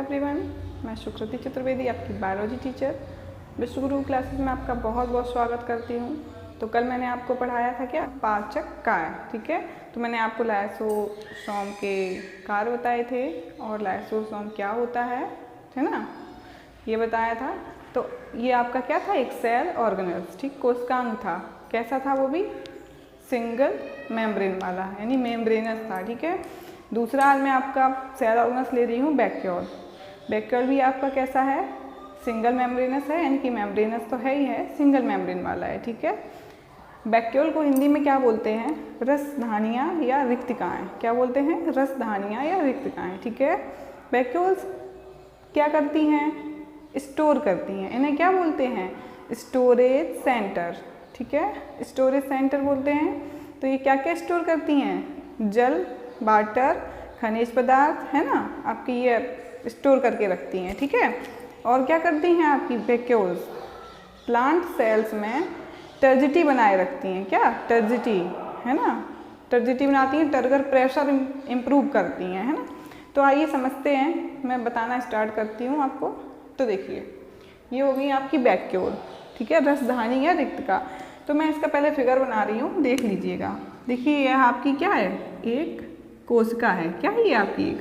Everyone, मैं सुकृति चतुर्वेदी आपकी biology teacher विश्वगुरु classes में आपका बहुत बहुत स्वागत करती हूँ। तो कल मैंने आपको पढ़ाया था क्या, पाचक काय, ठीक है। तो मैंने आपको लाइसोसोम के कार्य बताए थे और लाइसोसोम क्या होता है ना, ये बताया था। तो ये आपका क्या था, एक सेल ऑर्गेनेल्स, ठीक, कोशिकांग था। कैसा था वो भी, सिंगल मेम्ब्रेन वाला, यानी मेम्ब्रेनस था, ठीक है। दूसरा आज मैं आपका सेल ऑर्गेनेल्स ले रही हूँ वैक्यूल। वैक्यूल भी आपका कैसा है, सिंगल मेम्ब्रेनस है, यानी कि मेम्ब्रेनस तो है ही है, सिंगल मेम्ब्रेन वाला है, ठीक है। वैक्यूल को हिंदी में क्या बोलते हैं, रसधानियाँ या रिक्तिकाएँ। क्या बोलते हैं, रसधानियाँ या रिक्तिकाएँ, ठीक है। वैक्यूल्स क्या करती हैं, स्टोर करती हैं। इन्हें क्या बोलते हैं, स्टोरेज सेंटर, ठीक है, स्टोरेज सेंटर बोलते हैं। तो ये क्या क्या स्टोर करती हैं, जल, वाटर, खनिज पदार्थ, है ना, आपकी ये स्टोर करके रखती हैं, ठीक है। और क्या करती हैं आपकी वैक्यूल्स, प्लांट सेल्स में टर्जिटी बनाए रखती हैं। क्या, टर्जिटी, है ना, टर्जिटी बनाती हैं, टर्गर प्रेशर इम्प्रूव करती हैं, है ना। तो आइए समझते हैं, मैं बताना स्टार्ट करती हूँ आपको। तो देखिए, ये हो गई आपकी वैक्यूल, ठीक है, रसधानी या रिक्तिका। तो मैं इसका पहले फिगर बना रही हूँ, देख लीजिएगा। देखिए यह आपकी क्या है, एक कोशिका है। क्या है ये आपकी, एक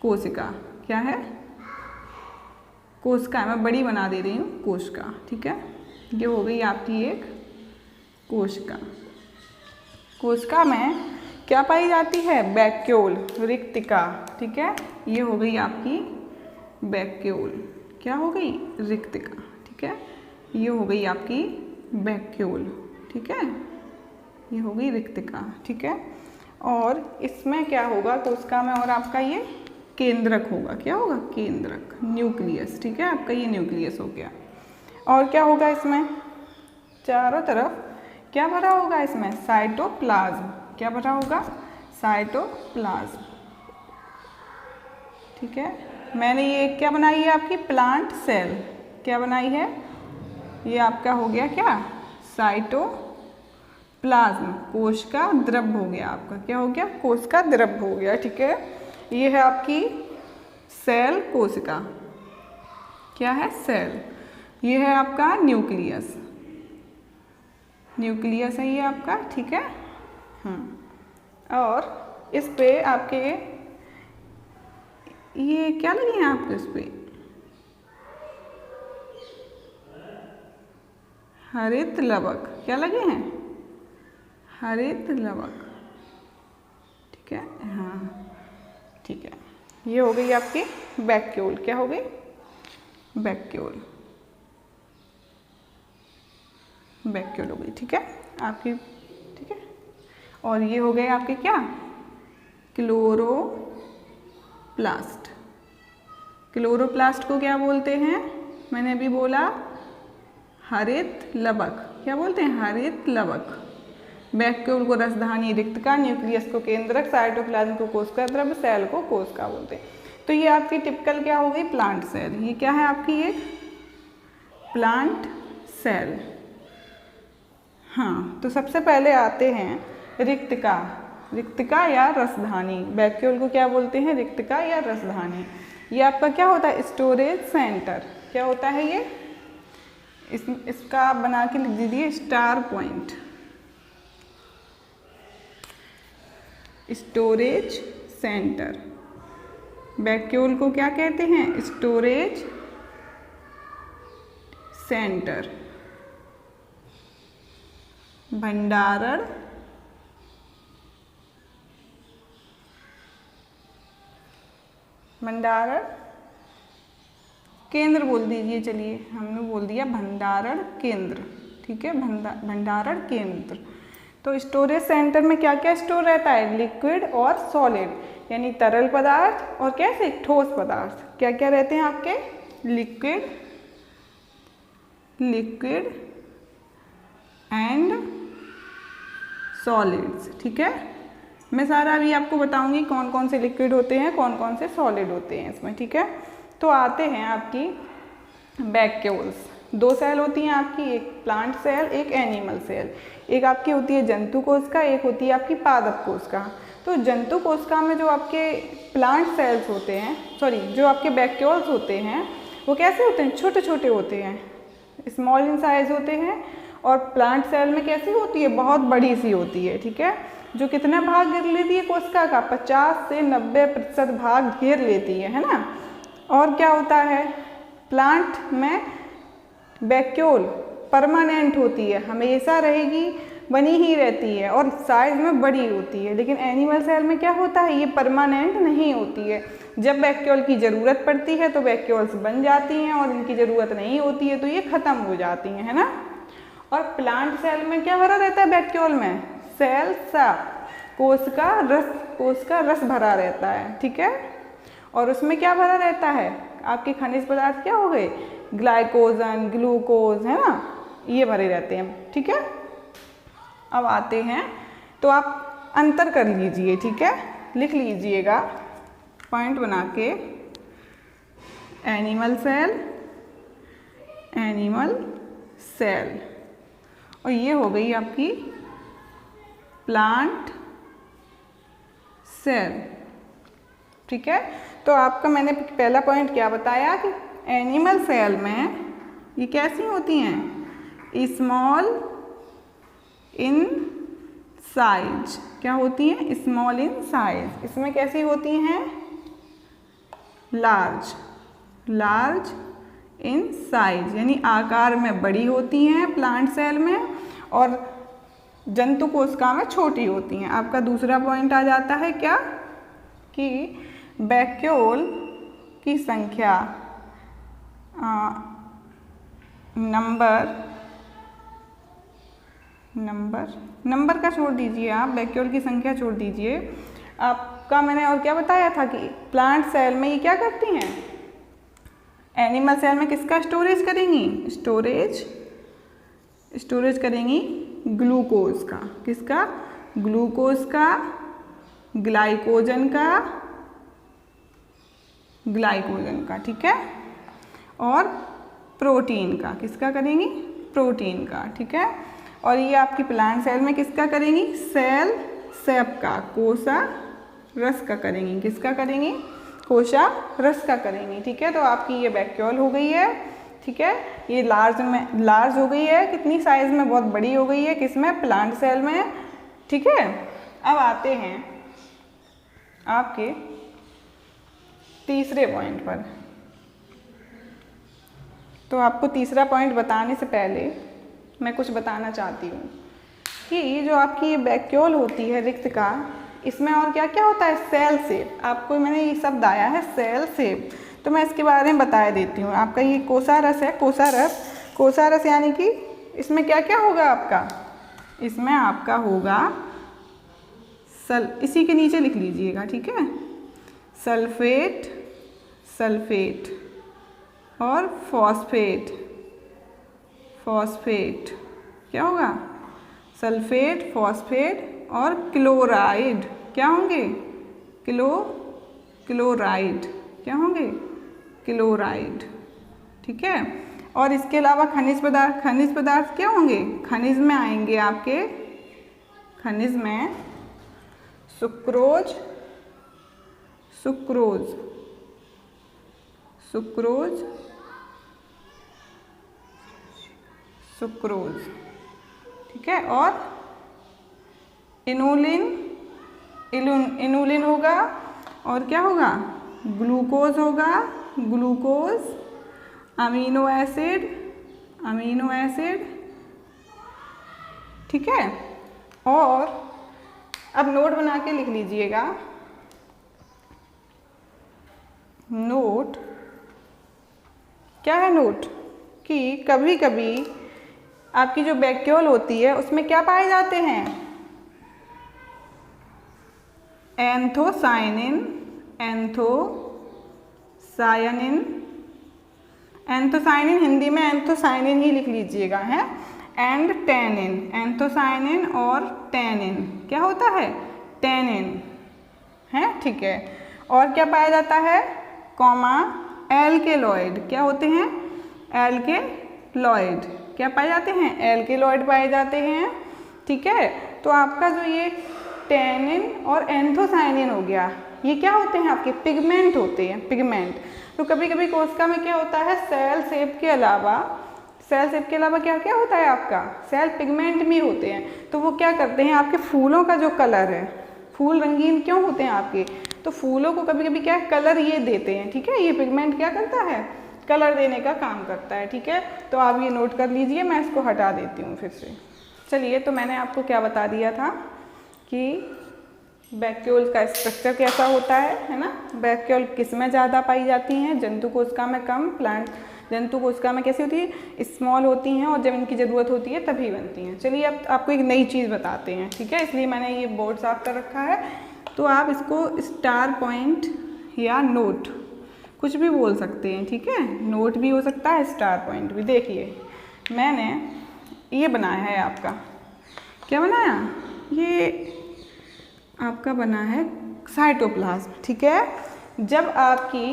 कोशिका, क्या है, कोशिका है। मैं बड़ी बना दे रही हूँ, कोशिका, ठीक है। ये हो गई आपकी एक कोशिका। कोशिका में क्या पाई जाती है, वैक्यूल, रिक्तिका, ठीक है। ये हो गई आपकी वैक्यूल, क्या हो गई, रिक्तिका, ठीक है। ये हो गई आपकी वैक्यूल, ठीक है, ये हो गई रिक्तिका, ठीक है। और इसमें क्या होगा कोशिका में, और आपका ये केंद्रक होगा। क्या होगा, केंद्रक, न्यूक्लियस, ठीक है, आपका ये न्यूक्लियस हो गया। और क्या होगा इसमें, चारों तरफ क्या भरा होगा इसमें, साइटोप्लाज्म। क्या भरा होगा, साइटोप्लाज्म, ठीक है। मैंने ये क्या बनाई है आपकी, प्लांट सेल। क्या बनाई है, ये आपका हो गया क्या, साइटोप्लाज्म, कोश का द्रव हो गया आपका। क्या हो गया, कोश का द्रव हो गया, ठीक है। ये है आपकी सेल कोशिका, क्या है, सेल। ये है आपका न्यूक्लियस, न्यूक्लियस है ये आपका, ठीक है। और इस पे आपके ये क्या लगे हैं आपके, इस पे हरित लवक। क्या लगे हैं, हरित लवक, ठीक है, हाँ, ठीक है। ये हो गई आपकी वैक्यूल। क्या हो गई, वैक्यूल, वैक्यूल हो गई, ठीक है आपकी, ठीक है। और ये हो गए आपके क्या, क्लोरोप्लास्ट। क्लोरोप्लास्ट को क्या बोलते हैं, मैंने अभी बोला हरित लवक। क्या बोलते हैं, हरित लवक। वैक्यूल को रसधानी, रिक्तिका, न्यूक्लियस को केंद्रक, साइटोप्लाज्म को कोशिका द्रव, सेल को कोशिका बोलते हैं। तो ये आपकी टिपिकल क्या हो गई, प्लांट सेल। ये क्या है आपकी, एक प्लांट सेल। हाँ, तो सबसे पहले आते हैं रिक्तिका, रिक्तिका या रसधानी। वैक्यूल को क्या बोलते हैं, रिक्तिका या रसधानी। ये आपका क्या होता है, स्टोरेज सेंटर। क्या होता है ये, इसका आप बना के लिख दीजिए star point, storage centre. Vacuole को क्या कहते हैं, स्टोरेज सेंटर, भंडारण केंद्र बोल दीजिए। चलिए, हमने बोल दिया भंडारण केंद्र, ठीक है, भंडारण केंद्र। तो स्टोरेज सेंटर में क्या क्या स्टोर रहता है, लिक्विड और सॉलिड, यानी तरल पदार्थ और कैसे, ठोस पदार्थ। क्या क्या रहते हैं आपके, लिक्विड एंड सॉलिड्स, ठीक है। मैं सारा अभी आपको बताऊंगी कौन कौन से लिक्विड होते हैं, कौन कौन से सॉलिड होते हैं इसमें, ठीक है। तो आते हैं आपकी वैक्यूल्स। दो सेल होती हैं आपकी, एक प्लांट सेल, एक एनिमल सेल। एक आपकी होती है जंतु कोशिका, एक होती है आपकी पादप कोशिका। तो जंतु कोशिका में जो आपके प्लांट सेल्स होते हैं, जो आपके वैक्यूल्स होते हैं वो कैसे होते हैं, छोटे छोटे होते हैं, स्मॉल इन साइज होते हैं। और प्लांट सेल में कैसी होती है, बहुत बड़ी सी होती है, ठीक है, जो कितना भाग घेर लेती है कोशिका का, 50 से 90% भाग घेर लेती है ना। और क्या होता है, प्लांट में वैक्यूल परमानेंट होती है, हमेशा रहेगी, बनी ही रहती है और साइज में बड़ी होती है। लेकिन एनिमल सेल में क्या होता है, ये परमानेंट नहीं होती है। जब वैक्यूल की ज़रूरत पड़ती है तो वैक्यूल्स बन जाती हैं और इनकी ज़रूरत नहीं होती है तो ये ख़त्म हो जाती हैं, है ना। और प्लांट सेल में क्या भरा रहता है वैक्यूल में, सेल साफ, कोश का रस भरा रहता है, ठीक है। और उसमें क्या भरा रहता है, आपके खनिज पदार्थ क्या हो गए, ग्लाइकोजन, ग्लूकोज, है ना, ये भरे रहते हैं, ठीक है। अब आते हैं तो आप अंतर कर लीजिए, ठीक है, लिख लीजिएगा पॉइंट बना के, एनिमल सेल, और ये हो गई आपकी प्लांट सेल, ठीक है। तो आपका मैंने पहला पॉइंट क्या बताया कि एनिमल सेल में ये कैसी होती हैं, स्मॉल इन साइज, क्या होती हैं, स्मॉल इन साइज। इसमें कैसी होती हैं, लार्ज इन साइज, यानी आकार में बड़ी होती हैं प्लांट सेल में और जंतु कोशिका में छोटी होती हैं। आपका दूसरा पॉइंट आ जाता है क्या, कि वैक्यूल की संख्या नंबर का छोड़ दीजिए, आप वैक्यूल की संख्या छोड़ दीजिए। आपका मैंने और क्या बताया था कि प्लांट सेल में ये क्या करती हैं, एनिमल सेल में किसका स्टोरेज करेंगी, स्टोरेज करेंगी ग्लूकोज का, किसका, ग्लूकोज का, ग्लाइकोजन का, ठीक है, और प्रोटीन का, किसका करेंगी, प्रोटीन का, ठीक है। और ये आपकी प्लांट सेल में किसका करेंगी, सेल सेप का, कोशा रस का करेंगी, किसका करेंगी, कोशा रस का करेंगी, ठीक है। तो आपकी ये वैक्यूल हो गई है, ठीक है, ये लार्ज हो गई है, कितनी साइज में, बहुत बड़ी हो गई है, किसमें, प्लांट सेल में, ठीक है। अब आते हैं आपके तीसरे पॉइंट पर। तो आपको तीसरा पॉइंट बताने से पहले मैं कुछ बताना चाहती हूँ कि ये जो आपकी ये वैक्यूल होती है रिक्त का, इसमें और क्या क्या होता है, सेल सेप। आपको मैंने ये शब्द आया है सेल सेप, तो मैं इसके बारे में बता देती हूँ। आपका ये कोशा रस है, कोशा रस यानी कि इसमें क्या क्या होगा आपका, इसमें आपका होगा इसी के नीचे लिख लीजिएगा, ठीक है, सल्फेट और फॉस्फेट, क्या होगा, सल्फेट, फॉस्फेट और क्लोराइड, क्या होंगे, क्लोराइड, क्या होंगे, क्लोराइड, ठीक है। और इसके अलावा खनिज पदार्थ क्या होंगे, खनिज में आएंगे आपके, खनिज में सुक्रोज, ठीक है, और इनुलिन होगा, और क्या होगा, ग्लूकोज होगा, अमीनो एसिड, ठीक है। और अब नोट बना के लिख लीजिएगा, नोट क्या है, नोट कि कभी कभी आपकी जो वैक्यूल होती है उसमें क्या पाए जाते हैं, एंथोसायनिन, हिंदी में एंथोसायनिन ही लिख लीजिएगा, है, एंड टैनिन, एंथोसायनिन और टैनिन, क्या होता है, टैनिन, है, ठीक है। और क्या पाया जाता है, कॉमा एल्केलॉइड, क्या होते हैं, एल्केलॉइड, क्या पाए जाते हैं, एल्केलॉइड पाए जाते हैं, ठीक है। तो आपका जो ये टैनिन और एंथोसायनिन हो गया, ये क्या होते हैं आपके पिगमेंट होते हैं, पिगमेंट। तो कभी कभी कोशिका में क्या होता है, सेल शेप के अलावा क्या क्या होता है आपका, सेल पिगमेंट भी होते हैं। तो वो क्या करते हैं, आपके फूलों का जो कलर है, फूल रंगीन क्यों होते हैं आपके, तो फूलों को कभी कभी क्या कलर ये देते हैं, ठीक है। ये पिगमेंट क्या करता है, कलर देने का काम करता है, ठीक है। तो आप ये नोट कर लीजिए, मैं इसको हटा देती हूँ फिर से। चलिए, तो मैंने आपको क्या बता दिया था कि वैक्यूल का स्ट्रक्चर कैसा होता है ना। वैक्यूल किस में ज़्यादा पाई जाती हैं, जंतु कोशिका में कम, प्लांट जंतु कोशिका में कैसी होती है, स्मॉल होती हैं, और जब इनकी ज़रूरत होती है तभी बनती हैं। चलिए अब आपको एक नई चीज़ बताते हैं, ठीक है। इसलिए मैंने ये बोर्ड साफ कर रखा है, तो आप इसको स्टार पॉइंट या नोट कुछ भी बोल सकते हैं, ठीक है। नोट भी हो सकता है, स्टार पॉइंट भी। देखिए मैंने ये बनाया है आपका, क्या बनाया, ये आपका बना है साइटोप्लाज्म, ठीक है। जब आपकी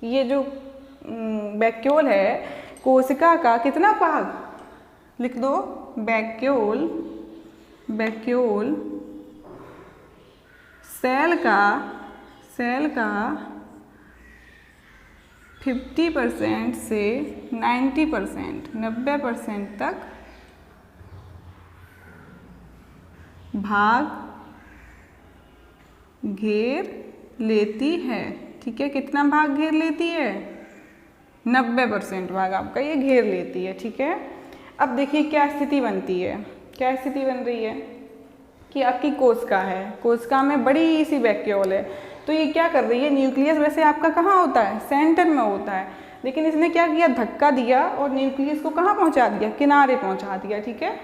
ये जो वैक्यूल है कोशिका का कितना भाग, लिख दो, वैक्यूल सेल का 50% से 90%, 90% तक भाग घेर लेती है, ठीक है। कितना भाग घेर लेती है, 90% भाग आपका ये घेर लेती है, ठीक है। अब देखिए क्या स्थिति बनती है, क्या स्थिति बन रही है कि आपकी कोशिका है, कोशिका में बड़ी सी वैक्यूल है, तो ये क्या कर रही है, न्यूक्लियस वैसे आपका कहाँ होता है, सेंटर में होता है, लेकिन इसने क्या किया, धक्का दिया और न्यूक्लियस को कहाँ पहुँचा दिया, किनारे पहुँचा दिया, ठीक है।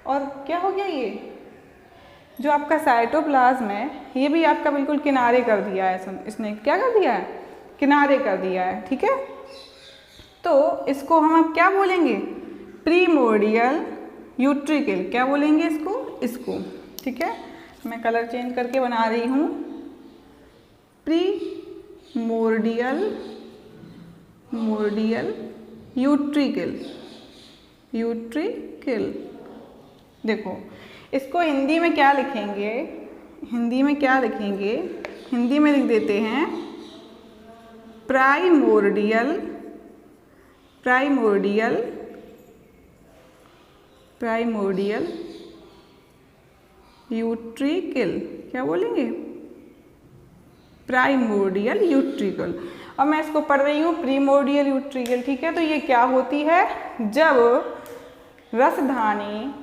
और क्या हो गया, ये जो आपका साइटोप्लाज्म है ये भी आपका बिल्कुल किनारे कर दिया है, इसने क्या कर दिया है, किनारे कर दिया है, ठीक है। तो इसको हम अब क्या बोलेंगे, प्रीमोर्डियल यूट्रिकल, क्या बोलेंगे इसको, ठीक है। मैं कलर चेंज करके बना रही हूँ, प्रीमोर्डियल यूट्रिकल। देखो इसको हिंदी में क्या लिखेंगे, हिंदी में लिख देते हैं प्राइमोर्डियल यूट्रिकल, क्या बोलेंगे, प्राइमोर्डियल यूट्रिकल। और मैं इसको पढ़ रही हूँ प्रीमोर्डियल यूट्रिकल, ठीक है। तो ये क्या होती है, जब रसधानी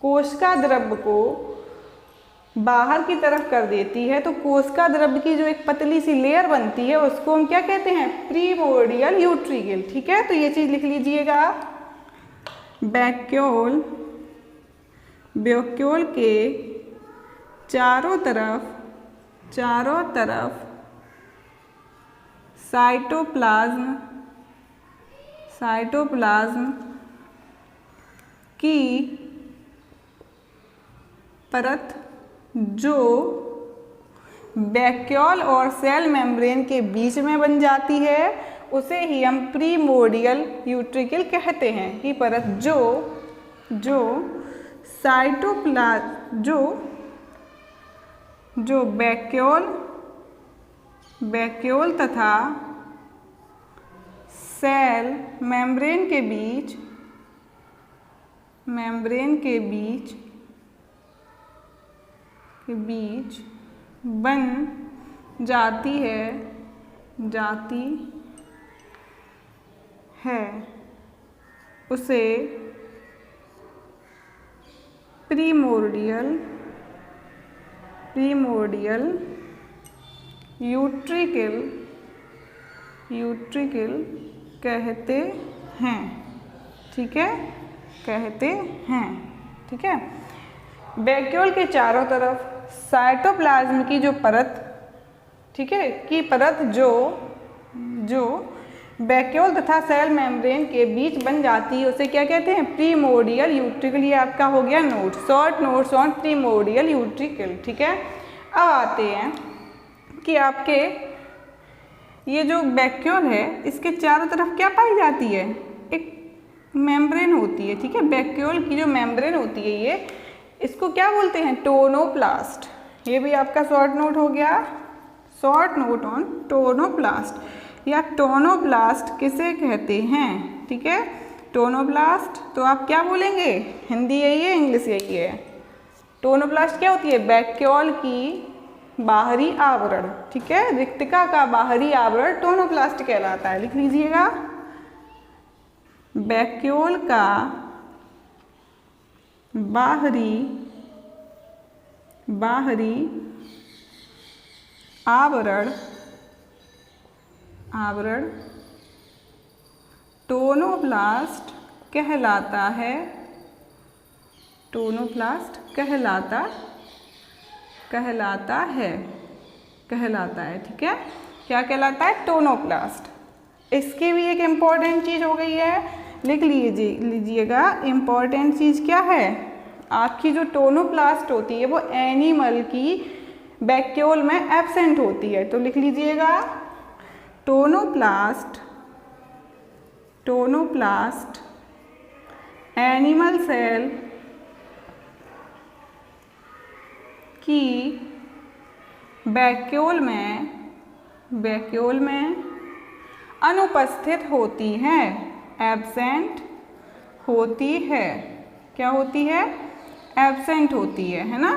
कोशिका द्रव्य को बाहर की तरफ कर देती है, तो कोशिका द्रव्य की जो एक पतली सी लेयर बनती है उसको हम क्या कहते हैं, प्रीमोर्डियल यूट्रिकल, ठीक है। तो ये चीज़ लिख लीजिएगा, वैक्यूल के चारों तरफ साइटोप्लाज्म की परत जो वैक्यूल और सेल मेम्ब्रेन के बीच में बन जाती है उसे ही हम प्रीमोर्डियल यूट्रिकल कहते हैं। ये परत जो वैक्यूल तथा सेल मेम्ब्रेन के बीच बन जाती है उसे प्रीमोर्डियल यूट्रिकल कहते हैं, ठीक है, ठीक है। वैक्यूल के चारों तरफ साइटोप्लाज्म की जो परत, ठीक है, की परत जो वैक्यूल तथा सेल मेम्ब्रेन के बीच बन जाती है उसे क्या कहते हैं, प्रीमोर्डियल यूट्रिकल। ये आपका हो गया short notes on primordial utricle, ठीक है। अब आते हैं कि आपके ये जो वैक्यूल है इसके चारों तरफ क्या पाई जाती है, एक मेम्ब्रेन होती है, ठीक है। वैक्यूल की जो मेम्ब्रेन होती है ये इसको क्या बोलते हैं? टोनोप्लास्ट। ये भी आपका शॉर्ट नोट हो गया, शॉर्ट नोट ऑन टोनोप्लास्ट या टोनोब्लास्ट किसे कहते हैं, ठीक है। टोनोब्लास्ट तो आप क्या बोलेंगे? हिंदी यही है, इंग्लिश यही है। टोनोब्लास्ट क्या होती है? वैक्यूल की बाहरी आवरण, ठीक है। रिक्तिका का बाहरी आवरण टोनोप्लास्ट कहलाता है। लिख लीजिएगा, वैक्यूल का बाहरी आवरण टोनोब्लास्ट कहलाता है। टोनोब्लास्ट कहलाता है, ठीक है। क्या कहलाता है? टोनोप्लास्ट। इसकी भी एक इम्पॉर्टेंट चीज़ हो गई है, लिख लीजिएगा। इम्पॉर्टेंट चीज़ क्या है? आपकी जो टोनोप्लास्ट होती है वो एनिमल की वैक्यूल में एब्सेंट होती है। तो लिख लीजिएगा, टोनोप्लास्ट एनिमल सेल की वैक्यूल में अनुपस्थित होती है, एब्सेंट होती है। क्या होती है? एब्सेंट होती है ना।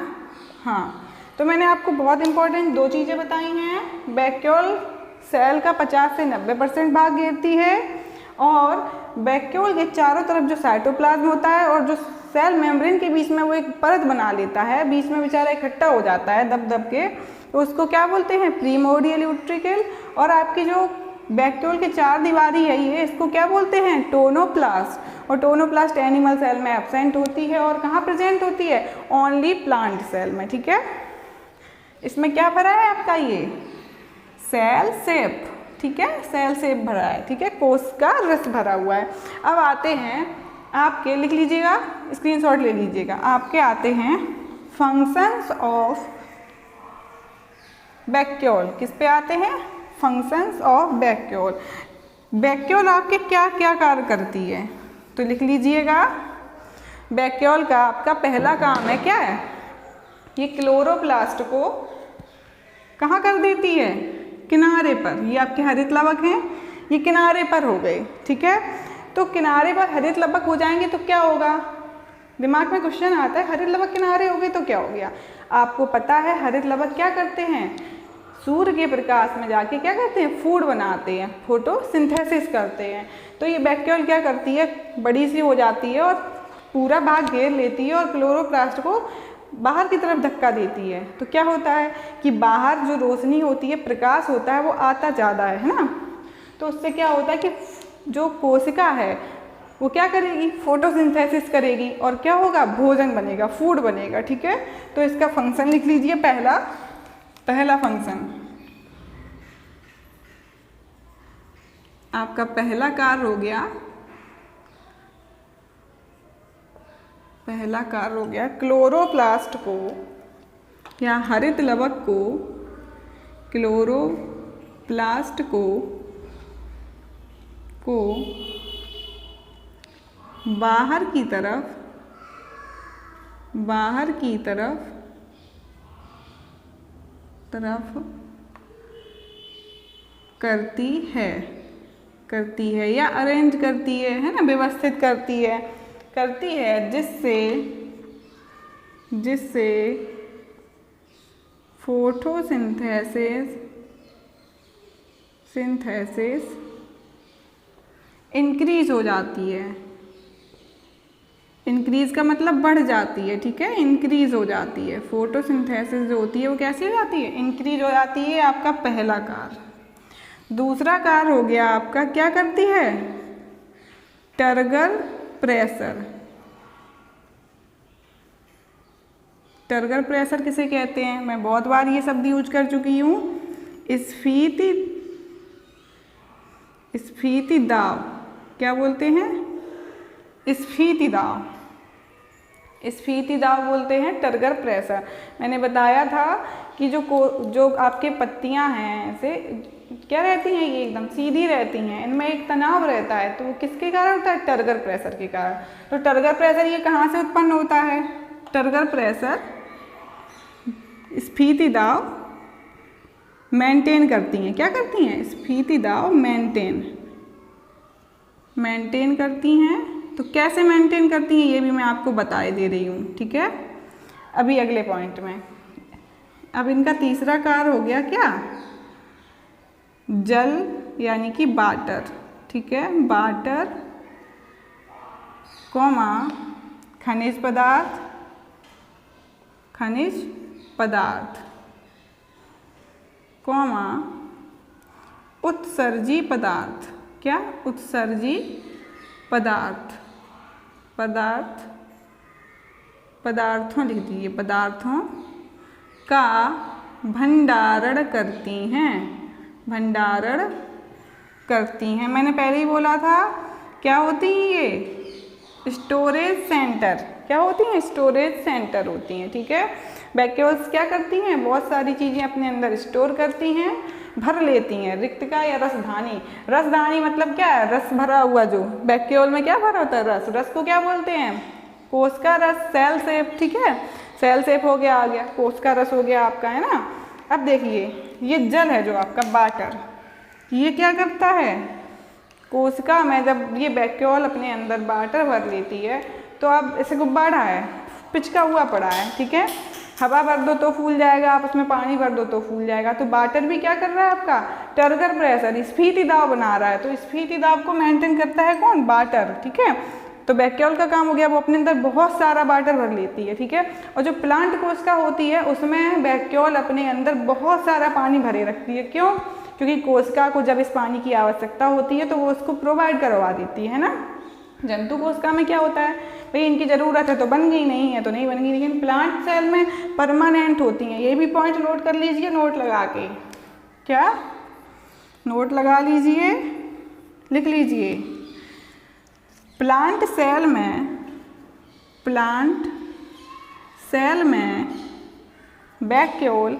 हाँ, तो मैंने आपको बहुत इंपॉर्टेंट 2 चीज़ें बताई हैं। वैक्यूल सेल का 50 से 90% भाग घेरती है और वैक्यूल के चारों तरफ जो साइटोप्लाज्म होता है और जो सेल मेम्ब्रेन के बीच में वो एक परत बना लेता है, बीच में बेचारा इकट्ठा हो जाता है दब के, तो उसको क्या बोलते हैं? Primordial utricle. और आपकी जो वैक्यूल के 4 दीवारी है ये, इसको क्या बोलते हैं? टोनोप्लास्ट। और टोनोप्लास्ट एनिमल सेल में एब्सेंट होती है और कहाँ प्रेजेंट होती है? ओनली प्लांट सेल में, ठीक है। इसमें क्या भरा है आपका? ये सेल शेप, ठीक है, सेल शेप भरा है, ठीक है, कोश का रस भरा हुआ है। अब आते हैं आपके, लिख लीजिएगा, स्क्रीनशॉट ले लीजिएगा, आपके आते हैं फंक्शंस ऑफ वैक्यूल। किस पे आते हैं? Functions of vacuole. वैक्यूल आपके क्या क्या कार्य करती है? तो लिख लीजिएगा, वैक्यूल का आपका पहला काम है क्या है? ये क्लोरोप्लास्ट को कहाँ कर देती है? किनारे पर। ये आपके हरित लवक हैं, ये किनारे पर हो गए, ठीक है। तो किनारे पर हरित लवक हो जाएंगे तो क्या होगा? दिमाग में क्वेश्चन आता है, हरित लवक किनारे हो गए तो क्या हो गया? आपको पता है हरित लवक क्या करते हैं? सूर्य के प्रकाश में जाके क्या करते हैं? फूड बनाते हैं, फोटोसिंथेसिस करते हैं। तो ये वैक्यूल क्या करती है? बड़ी सी हो जाती है और पूरा भाग घेर लेती है और क्लोरोप्लास्ट को बाहर की तरफ धक्का देती है। तो क्या होता है कि बाहर जो रोशनी होती है, प्रकाश होता है, वो आता ज़्यादा है ना। तो उससे क्या होता है कि जो कोशिका है वो क्या करेगी? फोटोसिंथेसिस करेगी और क्या होगा? भोजन बनेगा, फूड बनेगा, ठीक है। तो इसका फंक्शन लिख लीजिए, पहला फंक्शन आपका पहला कार्य हो गया, क्लोरोप्लास्ट को या हरित लवक को, क्लोरोप्लास्ट को बाहर की तरफ करती है या अरेंज करती है ना, व्यवस्थित करती है जिससे फोटोसिंथेसिस इंक्रीज हो जाती है। इंक्रीज का मतलब बढ़ जाती है, ठीक है, इंक्रीज हो जाती है। फोटोसिंथेसिस जो होती है वो कैसे हो जाती है? इंक्रीज हो जाती है, आपका पहला कार्य। दूसरा कार्य हो गया आपका, क्या करती है? टर्गर प्रेशर किसे कहते हैं? मैं बहुत बार ये शब्द यूज कर चुकी हूँ। स्फीति दाब, क्या बोलते हैं? स्फीति दाब बोलते हैं, टर्गर प्रेशर। मैंने बताया था कि जो आपके पत्तियां हैं ऐसे क्या रहती हैं? ये एकदम सीधी रहती हैं, इनमें एक तनाव रहता है। तो वो किसके कारण होता है? टर्गर प्रेशर के कारण। तो टर्गर प्रेशर ये कहाँ से उत्पन्न होता है? टर्गर प्रेशर, स्फीति दाब मेंटेन करती हैं। क्या करती हैं? स्फीति दाब मेंटेन करती हैं। तो कैसे मेंटेन करती हैं ये भी मैं आपको बता दे रही हूँ, ठीक है। अभी अगले पॉइंट में, अब इनका तीसरा कार्य हो गया क्या? जल यानी कि वाटर, ठीक है, वाटर कॉमा खनिज पदार्थ कॉमा उत्सर्जी पदार्थ। क्या? उत्सर्जी पदार्थों लिख दीजिए, पदार्थों का भंडारण करती हैं। मैंने पहले ही बोला था क्या होती हैं ये? Storage centre. क्या होती हैं? स्टोरेज सेंटर होती हैं, ठीक है। वैक्यूल्स क्या करती हैं? बहुत सारी चीज़ें अपने अंदर स्टोर करती हैं, भर लेती हैं। रिक्तिका या रसधानी मतलब क्या है? रस भरा हुआ। जो वैक्यूल में क्या भरा होता है? रस को क्या बोलते हैं? कोशिका रस, सेल शेप, ठीक है। सेल शेप हो गया, आ गया कोशिका रस हो गया आपका, है ना। अब देखिए ये जल है जो आपका वाटर, ये क्या करता है? कोशिका में जब ये वैक्यूल अपने अंदर वाटर भर लेती है तो अब इसे गुब्बारा है, पिचका हुआ पड़ा है, ठीक है। हवा भर दो तो फूल जाएगा, आप उसमें पानी भर दो तो फूल जाएगा। तो वाटर भी क्या कर रहा है आपका? टर्गर प्रेशर, स्फीति दाब बना रहा है। तो स्फीति दाब को मेंटेन करता है कौन? वाटर, ठीक है। तो वैक्यूल का काम हो गया, वो अपने अंदर बहुत सारा वाटर भर लेती है, ठीक है। और जो प्लांट कोशिका होती है उसमें वैक्यूल अपने अंदर बहुत सारा पानी भरे रखती है। क्यों? क्योंकि कोशिका को जब इस पानी की आवश्यकता होती है तो वो उसको प्रोवाइड करवा देती है ना। जंतु कोशिका में क्या होता है? भाई इनकी ज़रूरत है तो बन गई, नहीं है तो नहीं बन गई। लेकिन प्लांट सेल में परमानेंट होती हैं। ये भी पॉइंट नोट कर लीजिए, नोट लगा के। क्या? नोट लगा लीजिए, लिख लीजिए। प्लांट सेल में वैक्यूल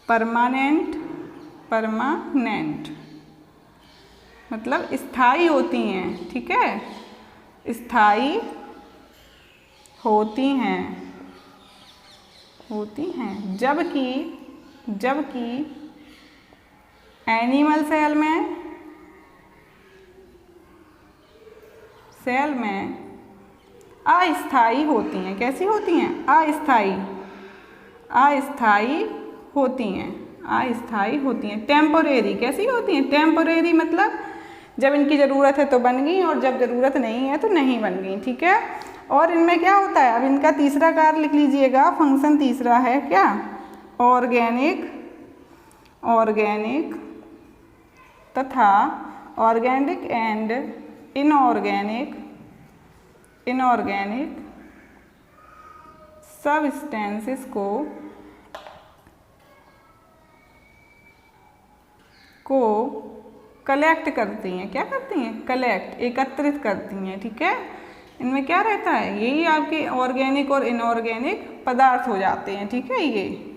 परमानेंट मतलब स्थायी होती हैं, ठीक है। स्थायी होती हैं। जबकि एनिमल सेल में अस्थायी होती हैं। कैसी होती हैं? अस्थायी होती हैं। टेम्पोरेरी। कैसी होती हैं? टेम्पोरेरी मतलब जब इनकी ज़रूरत है तो बन गई और जब ज़रूरत नहीं है तो नहीं बन गई, ठीक है। और इनमें क्या होता है? अब इनका तीसरा कार्य लिख लीजिएगा, फंक्शन तीसरा है क्या? ऑर्गेनिक तथा ऑर्गेनिक एंड इनऑर्गेनिक सबस्टेंसेस को कलेक्ट करती हैं। क्या करती हैं? कलेक्ट, एकत्रित करती हैं, ठीक है। इनमें क्या रहता है? यही आपके ऑर्गेनिक और इनऑर्गेनिक पदार्थ हो जाते हैं, ठीक है। ये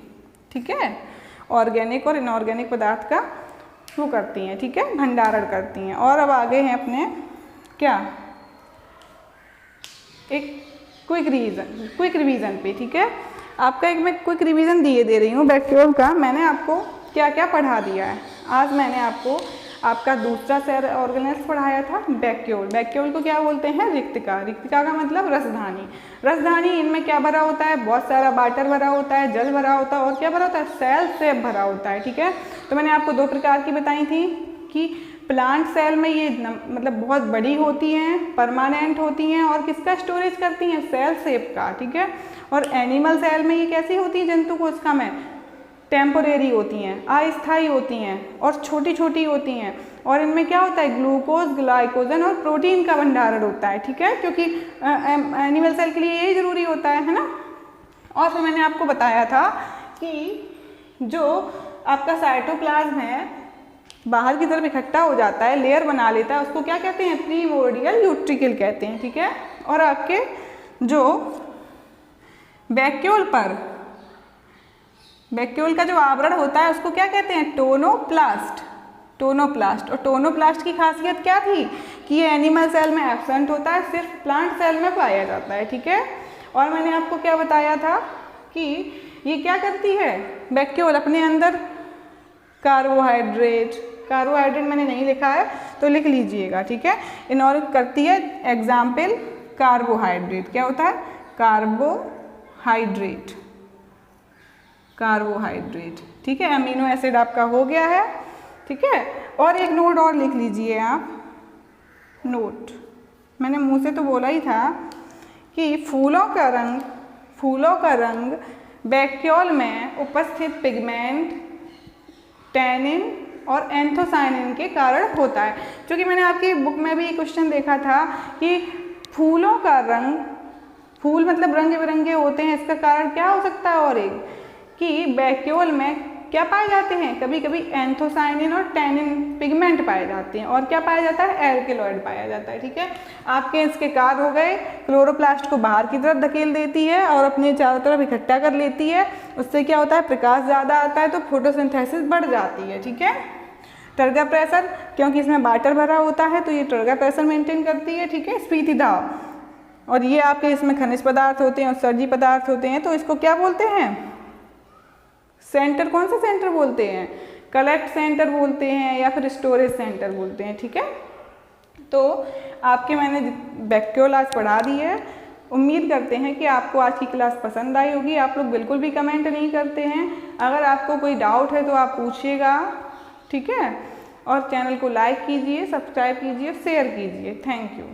ठीक है, ऑर्गेनिक और इनऑर्गेनिक पदार्थ का वो करती हैं, ठीक है, भंडारण करती हैं। और अब आगे हैं अपने क्या, एक क्विक रिवीजन पे, ठीक है। आपका एक मैं क्विक रिवीजन दे रही हूँ बैक्टीरियल का। मैंने आपको क्या क्या पढ़ा दिया है। आज मैंने आपको आपका दूसरा सेल ऑर्गेनेल्स पढ़ाया था, वैक्यूल। वैक्यूल को क्या बोलते हैं? रिक्तिका। रिक्तिका का मतलब रसधानी। रसधानी, इनमें क्या भरा होता है? बहुत सारा वाटर भरा होता है, जल भरा होता है, और क्या भरा होता है? सेल शेप भरा होता है, ठीक है। तो मैंने आपको दो प्रकार की बताई थी कि प्लांट सेल में ये मतलब बहुत बड़ी होती हैं, परमानेंट होती हैं, और किसका स्टोरेज करती हैं? सेल शेप का, ठीक है। और एनिमल सेल में ये कैसी होती है? जंतु कोशिका में टेम्पोरेरी होती हैं, अस्थायी होती हैं, और छोटी छोटी होती हैं। और इनमें क्या होता है? ग्लूकोज, ग्लाइकोजन और प्रोटीन का भंडारण होता है, ठीक है, क्योंकि एनिमल सेल के लिए यही ज़रूरी होता है ना। और फिर मैंने आपको बताया था कि जो आपका साइटोप्लाज्म है बाहर की तरफ इकट्ठा हो जाता है, लेयर बना लेता है, उसको क्या कहते हैं? प्रीमोर्डियल यूट्रिकल कहते हैं, ठीक है। और आपके जो वैक्यूल का जो आवरण होता है उसको क्या कहते हैं? टोनोप्लास्ट। और टोनोप्लास्ट की खासियत क्या थी कि ये एनिमल सेल में एब्सेंट होता है, सिर्फ प्लांट सेल में पाया जाता है, ठीक है। और मैंने आपको क्या बताया था कि ये क्या करती है, वैक्यूल अपने अंदर कार्बोहाइड्रेट मैंने नहीं लिखा है तो लिख लीजिएगा, ठीक है। इनऑर्गेनिक करती है, एग्जाम्पल कार्बोहाइड्रेट, क्या होता है कार्बोहाइड्रेट, ठीक है। अमीनो एसिड आपका हो गया है, ठीक है। और एक नोट और लिख लीजिए आप, नोट मैंने मुंह से तो बोला ही था कि फूलों का रंग वैक्यूल में उपस्थित पिगमेंट, टैनिन और एंथोसायनिन के कारण होता है। क्योंकि मैंने आपकी बुक में भी क्वेश्चन देखा था कि फूलों का रंग, फूल मतलब रंग बिरंगे होते हैं, इसका कारण क्या हो सकता है, और एक कि वैक्यूल में क्या पाए जाते हैं, कभी कभी एंथोसायनिन और टैनिन पिगमेंट पाए जाते हैं, और क्या पाया जाता है, एल्केलॉइड पाया जाता है, ठीक है। आपके इसके कार्य हो गए, क्लोरोप्लास्ट को बाहर की तरफ धकेल देती है और अपने चारों तरफ इकट्ठा कर लेती है। उससे क्या होता है, प्रकाश ज़्यादा आता है तो फोटोसिंथेसिस बढ़ जाती है, ठीक है। टर्गर प्रेशर, क्योंकि इसमें वाटर भरा होता है तो ये टर्गर प्रेशर मेंटेन करती है, ठीक है। स्फीति दाब, और ये आपके इसमें खनिज पदार्थ होते हैं, उत्सर्जी पदार्थ होते हैं, तो इसको क्या बोलते हैं, सेंटर, कौन सा सेंटर बोलते हैं, कलेक्ट सेंटर बोलते हैं या फिर स्टोरेज सेंटर बोलते हैं, ठीक है। तो आपके मैंने वैक्यूल आज पढ़ा दी है। उम्मीद करते हैं कि आपको आज की क्लास पसंद आई होगी। आप लोग बिल्कुल भी कमेंट नहीं करते हैं, अगर आपको कोई डाउट है तो आप पूछिएगा, ठीक है। और चैनल को लाइक कीजिए, सब्सक्राइब कीजिए, शेयर कीजिए। Thank you.